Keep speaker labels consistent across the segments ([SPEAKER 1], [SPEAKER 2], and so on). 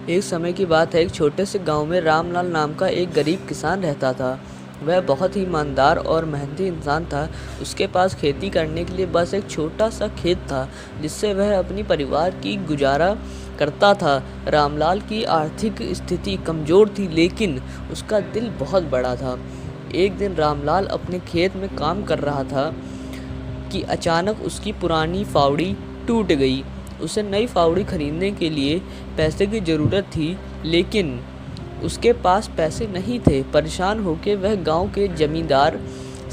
[SPEAKER 1] एक समय की बात है, एक छोटे से गांव में रामलाल नाम का एक गरीब किसान रहता था। वह बहुत ही ईमानदार और मेहनती इंसान था। उसके पास खेती करने के लिए बस एक छोटा सा खेत था, जिससे वह अपनी परिवार की गुजारा करता था। रामलाल की आर्थिक स्थिति कमज़ोर थी, लेकिन उसका दिल बहुत बड़ा था। एक दिन रामलाल अपने खेत में काम कर रहा था कि अचानक उसकी पुरानी फावड़ी टूट गई। उसे नई फावड़ी खरीदने के लिए पैसे की ज़रूरत थी, लेकिन उसके पास पैसे नहीं थे। परेशान होकर वह गांव के जमींदार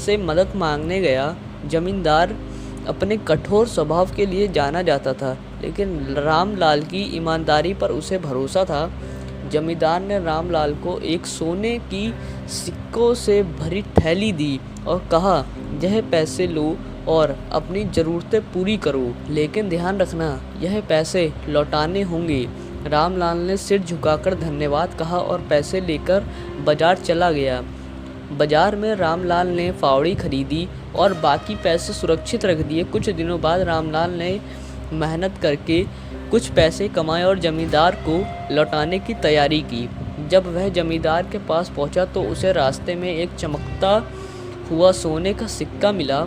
[SPEAKER 1] से मदद मांगने गया। जमींदार अपने कठोर स्वभाव के लिए जाना जाता था, लेकिन रामलाल की ईमानदारी पर उसे भरोसा था। जमींदार ने रामलाल को एक सोने की सिक्कों से भरी थैली दी और कहा, यह पैसे लो और अपनी ज़रूरतें पूरी करो, लेकिन ध्यान रखना यह पैसे लौटाने होंगे। रामलाल ने सिर झुकाकर धन्यवाद कहा और पैसे लेकर बाजार चला गया। बाजार में रामलाल ने फावड़ी खरीदी और बाकी पैसे सुरक्षित रख दिए। कुछ दिनों बाद रामलाल ने मेहनत करके कुछ पैसे कमाए और जमींदार को लौटाने की तैयारी की। जब वह जमींदार के पास पहुंचा तो उसे रास्ते में एक चमकता हुआ सोने का सिक्का मिला।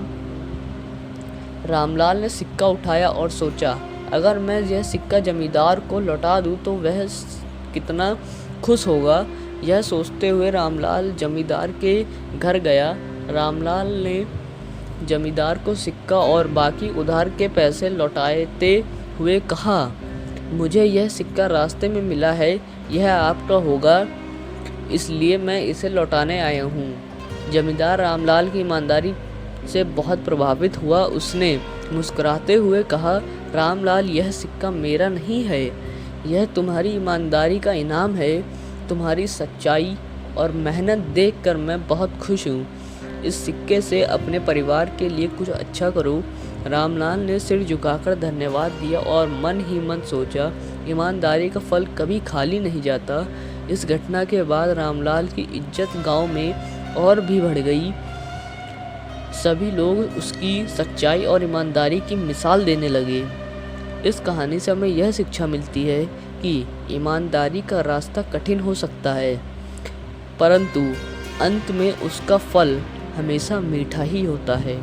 [SPEAKER 1] रामलाल ने सिक्का उठाया और सोचा, अगर मैं यह सिक्का जमींदार को लौटा दूं तो वह कितना खुश होगा। यह सोचते हुए रामलाल जमींदार के घर गया। रामलाल ने जमींदार को सिक्का और बाकी उधार के पैसे लौटाते हुए कहा, मुझे यह सिक्का रास्ते में मिला है, यह आपका होगा, इसलिए मैं इसे लौटाने आया हूँ। जमींदार रामलाल की ईमानदारी से बहुत प्रभावित हुआ। उसने मुस्कुराते हुए कहा, रामलाल, यह सिक्का मेरा नहीं है, यह तुम्हारी ईमानदारी का इनाम है। तुम्हारी सच्चाई और मेहनत देखकर मैं बहुत खुश हूँ। इस सिक्के से अपने परिवार के लिए कुछ अच्छा करो। रामलाल ने सिर झुकाकर धन्यवाद दिया और मन ही मन सोचा, ईमानदारी का फल कभी खाली नहीं जाता। इस घटना के बाद रामलाल की इज्जत गांव में और भी बढ़ गई। सभी लोग उसकी सच्चाई और ईमानदारी की मिसाल देने लगे। इस कहानी से हमें यह शिक्षा मिलती है कि ईमानदारी का रास्ता कठिन हो सकता है, परंतु अंत में उसका फल हमेशा मीठा ही होता है।